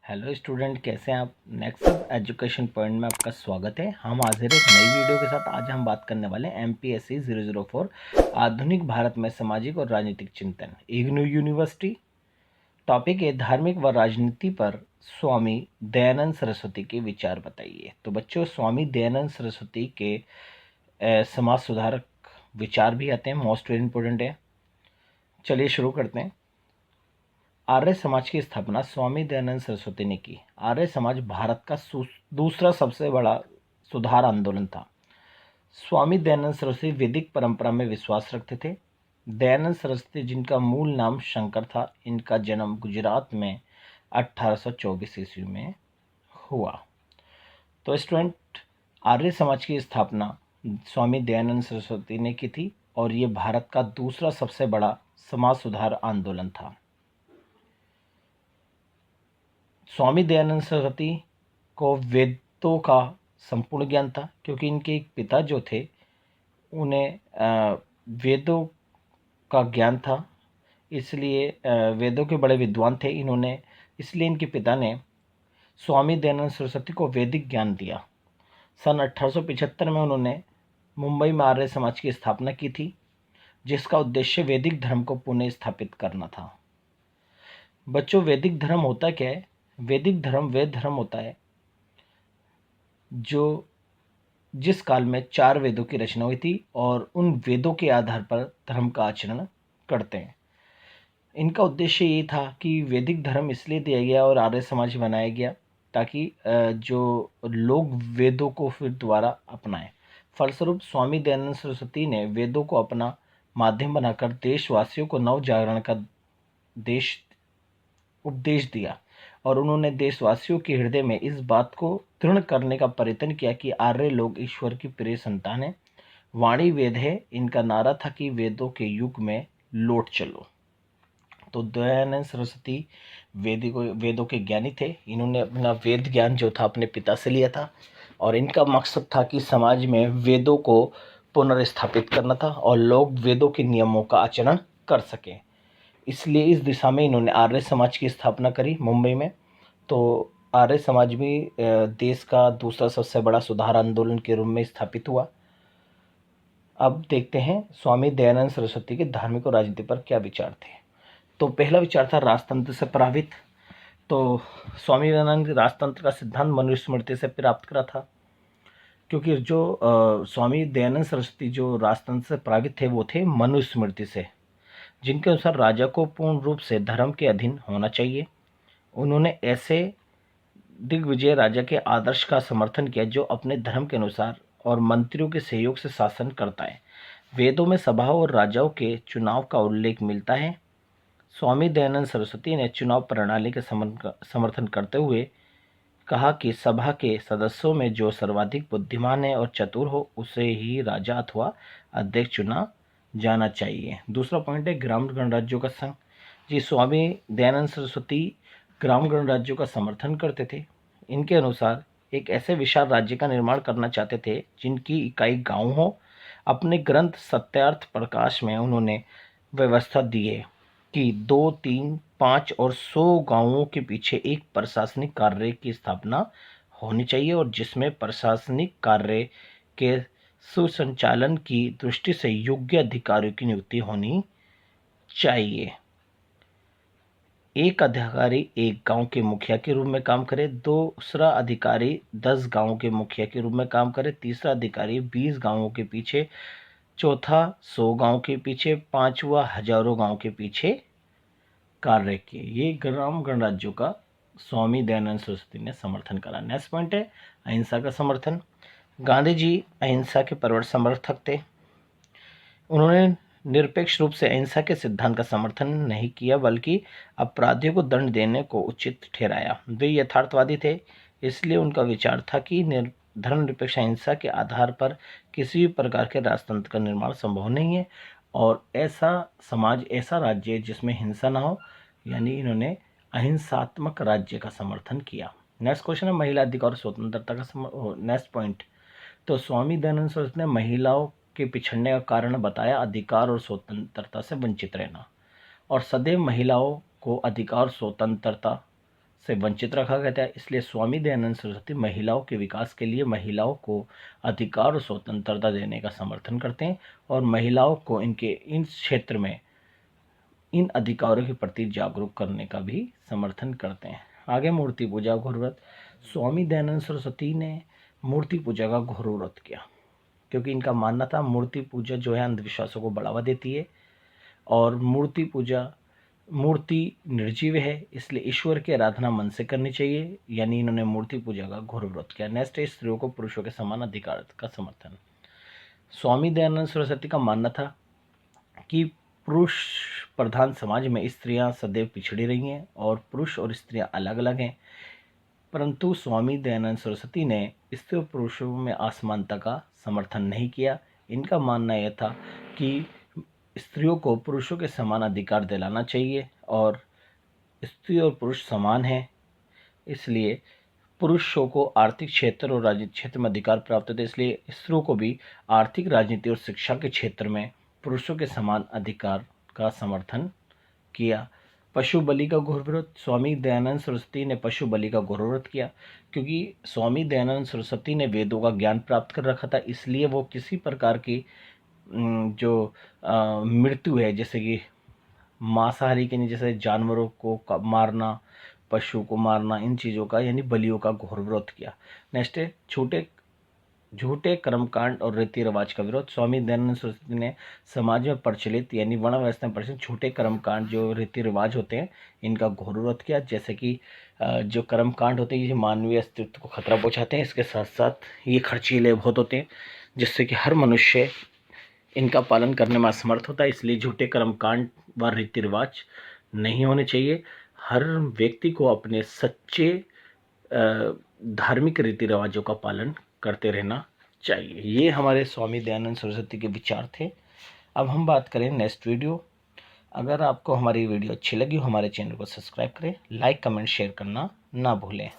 Hello student, कैसे हैं आप। नेक्स्ट सब एजुकेशन पॉइंट में आपका स्वागत है। हम हाजिर एक नई वीडियो के साथ। आज हम बात करने वाले हैं MPSC 004 आधुनिक भारत में सामाजिक और राजनीतिक चिंतन, इग्नू यूनिवर्सिटी। टॉपिक है धार्मिक व राजनीति पर स्वामी दयानंद सरस्वती के विचार बताइए। तो बच्चों, स्वामी दयानंद सरस्वती के समाज सुधारक विचार भी आते हैं, मोस्ट वेरी इंपॉर्टेंट है। चलिए शुरू करते हैं। आर्य समाज की स्थापना स्वामी दयानंद सरस्वती ने की। आर्य समाज भारत का दूसरा सबसे बड़ा सुधार आंदोलन था। स्वामी दयानंद सरस्वती वैदिक परंपरा में विश्वास रखते थे। दयानंद सरस्वती, जिनका मूल नाम शंकर था, इनका जन्म गुजरात में 1824 ईस्वी में हुआ। तो स्टूडेंट, आर्य समाज की स्थापना स्वामी दयानंद सरस्वती ने की थी और ये भारत का दूसरा सबसे बड़ा समाज सुधार आंदोलन था। स्वामी दयानंद सरस्वती को वेदों का संपूर्ण ज्ञान था, क्योंकि इनके एक पिता जो थे उन्हें वेदों का ज्ञान था। इसलिए वेदों के बड़े विद्वान थे इन्होंने, इसलिए इनके पिता ने स्वामी दयानंद सरस्वती को वैदिक ज्ञान दिया। सन 1875 में उन्होंने मुंबई में आर्य समाज की स्थापना की थी, जिसका उद्देश्य वैदिक धर्म को पुनः स्थापित करना था। बच्चों, वैदिक धर्म होता क्या है? वैदिक धर्म वह धर्म होता है जो जिस काल में 4 वेदों की रचना हुई थी और उन वेदों के आधार पर धर्म का आचरण करते हैं। इनका उद्देश्य ये था कि वैदिक धर्म इसलिए दिया गया और आर्य समाज बनाया गया ताकि जो लोग वेदों को फिर दोबारा अपनाएं। फलस्वरूप स्वामी दयानंद सरस्वती ने वेदों को अपना माध्यम बनाकर देशवासियों को नव जागरण का देश उपदेश दिया और उन्होंने देशवासियों के हृदय में इस बात को दृढ़ करने का प्रयत्न किया कि आर्य लोग ईश्वर की प्रिय संतान हैं। वाणी वेद है, इनका नारा था कि वेदों के युग में लौट चलो। तो दयानंद सरस्वती वेदों के ज्ञानी थे। इन्होंने अपना वेद ज्ञान जो था अपने पिता से लिया था और इनका मकसद था कि समाज में वेदों को पुनर्स्थापित करना था और लोग वेदों के नियमों का आचरण कर सकें। इसलिए इस दिशा में इन्होंने आर्य समाज की स्थापना करी मुंबई में। तो आर्य समाज भी देश का दूसरा सबसे बड़ा सुधार आंदोलन के रूप में स्थापित हुआ। अब देखते हैं स्वामी दयानंद सरस्वती के धार्मिक और राजनीति पर क्या विचार थे। तो पहला विचार था राजतंत्र से प्रभावित। तो स्वामी दयानंद राजतंत्र का सिद्धांत मनुस्मृति से प्राप्त करा था, क्योंकि जो स्वामी दयानंद सरस्वती जो राजतंत्र से प्रभावित थे वो थे मनुस्मृति से, जिनके अनुसार राजा को पूर्ण रूप से धर्म के अधीन होना चाहिए। उन्होंने ऐसे दिग्विजय राजा के आदर्श का समर्थन किया जो अपने धर्म के अनुसार और मंत्रियों के सहयोग से शासन करता है। वेदों में सभाओं और राजाओं के चुनाव का उल्लेख मिलता है। स्वामी दयानंद सरस्वती ने चुनाव प्रणाली के समर्थन करते हुए कहा कि सभा के सदस्यों में जो सर्वाधिक बुद्धिमान है और चतुर हो उसे ही राजा अथवा अध्यक्ष चुना जाना चाहिए। दूसरा पॉइंट है ग्राम गणराज्यों का संघ। जी, स्वामी दयानंद सरस्वती ग्राम गणराज्यों का समर्थन करते थे। इनके अनुसार एक ऐसे विशाल राज्य का निर्माण करना चाहते थे जिनकी इकाई गांव हो। अपने ग्रंथ सत्यार्थ प्रकाश में उन्होंने व्यवस्था दी है कि 2, 3, 5 और 100 गांवों के पीछे एक प्रशासनिक कार्य की स्थापना होनी चाहिए और जिसमें प्रशासनिक कार्य के सुसंचालन की दृष्टि से योग्य अधिकारियों की नियुक्ति होनी चाहिए। एक अधिकारी एक गांव के मुखिया के रूप में काम करे, दूसरा अधिकारी 10 गांवों के मुखिया के रूप में काम करे, तीसरा अधिकारी 20 गांवों के पीछे, चौथा 100 गांव के पीछे, पांचवा हजारों गांव के पीछे कार्य किए। ये ग्राम गणराज्यों का स्वामी दयानंद सरस्वती ने समर्थन करा। नेक्स्ट पॉइंट है अहिंसा का समर्थन। गांधी जी अहिंसा के प्रबल समर्थक थे। उन्होंने निरपेक्ष रूप से अहिंसा के सिद्धांत का समर्थन नहीं किया, बल्कि अपराधियों को दंड देने को उचित ठहराया। वे यथार्थवादी थे, इसलिए उनका विचार था कि धर्मनिरपेक्ष अहिंसा के आधार पर किसी भी प्रकार के राजतंत्र का निर्माण संभव नहीं है और ऐसा समाज, ऐसा राज्य जिसमें हिंसा ना हो, यानी इन्होंने अहिंसात्मक राज्य का समर्थन किया। नेक्स्ट क्वेश्चन है महिला अधिकार और स्वतंत्रता का नेक्स्ट पॉइंट। तो स्वामी दयानंद सरस्वती ने महिलाओं के पिछड़ने का कारण बताया अधिकार और स्वतंत्रता से वंचित रहना और सदैव महिलाओं को अधिकार स्वतंत्रता से वंचित रखा गया था। इसलिए स्वामी दयानंद सरस्वती महिलाओं के विकास के लिए महिलाओं को अधिकार और स्वतंत्रता देने का समर्थन करते हैं और महिलाओं को इनके इन क्षेत्र में इन अधिकारों के प्रति जागरूक करने का भी समर्थन करते हैं। आगे मूर्ति पूजा घोर व्रत। स्वामी दयानंद सरस्वती ने मूर्ति पूजा का घोर व्रत किया, क्योंकि इनका मानना था मूर्ति पूजा जो है अंधविश्वासों को बढ़ावा देती है और मूर्ति निर्जीव है, इसलिए ईश्वर की आराधना मन से करनी चाहिए। यानी इन्होंने मूर्ति पूजा का घोर व्रत किया। नेक्स्ट है स्त्रियों को पुरुषों के समान अधिकार का समर्थन। स्वामी दयानंद सरस्वती का मानना था कि पुरुष प्रधान समाज में स्त्रियां सदैव पिछड़ी रही हैं और पुरुष और स्त्रियां अलग अलग हैं, परंतु स्वामी दयानंद सरस्वती ने स्त्री और पुरुषों में असमानता का समर्थन नहीं किया। इनका मानना यह था कि स्त्रियों को पुरुषों के समान अधिकार दिलाना चाहिए और स्त्री और पुरुष समान हैं, इसलिए पुरुषों को आर्थिक क्षेत्र और राजनीतिक क्षेत्र में अधिकार प्राप्त होते, इसलिए स्त्रियों को भी आर्थिक, राजनीति और शिक्षा के क्षेत्र में पुरुषों के समान अधिकार का समर्थन किया। पशु बलि का घोर विरोध। स्वामी दयानंद सरस्वती ने पशु बलि का घोर विरोध किया, क्योंकि स्वामी दयानंद सरस्वती ने वेदों का ज्ञान प्राप्त कर रखा था, इसलिए वो किसी प्रकार की जो मृत्यु है, जैसे कि मांसाहारी के नहीं, जैसे जानवरों को मारना, पशु को मारना, इन चीज़ों का यानी बलियों का घोर विरोध किया। नेक्स्ट है झूठे कर्मकांड और रीति रिवाज का विरोध। स्वामी दयानंद सरस्वती ने समाज में प्रचलित यानी वर्ण व्यवस्था में प्रचलित झूठे कर्मकांड जो रीति रिवाज होते हैं इनका घोर विरोध किया। जैसे कि जो कर्मकांड होते हैं ये मानवीय अस्तित्व को खतरा पहुंचाते हैं, इसके साथ साथ ये खर्चीले बहुत होते हैं, जिससे कि हर मनुष्य इनका पालन करने में असमर्थ होता है। इसलिए झूठे कर्मकांड व रीति रिवाज नहीं होने चाहिए। हर व्यक्ति को अपने सच्चे धार्मिक रीति रिवाजों का पालन करते रहना चाहिए। ये हमारे स्वामी दयानंद सरस्वती के विचार थे। अब हम बात करें नेक्स्ट वीडियो। अगर आपको हमारी वीडियो अच्छी लगी हो हमारे चैनल को सब्सक्राइब करें, लाइक कमेंट शेयर करना ना भूलें।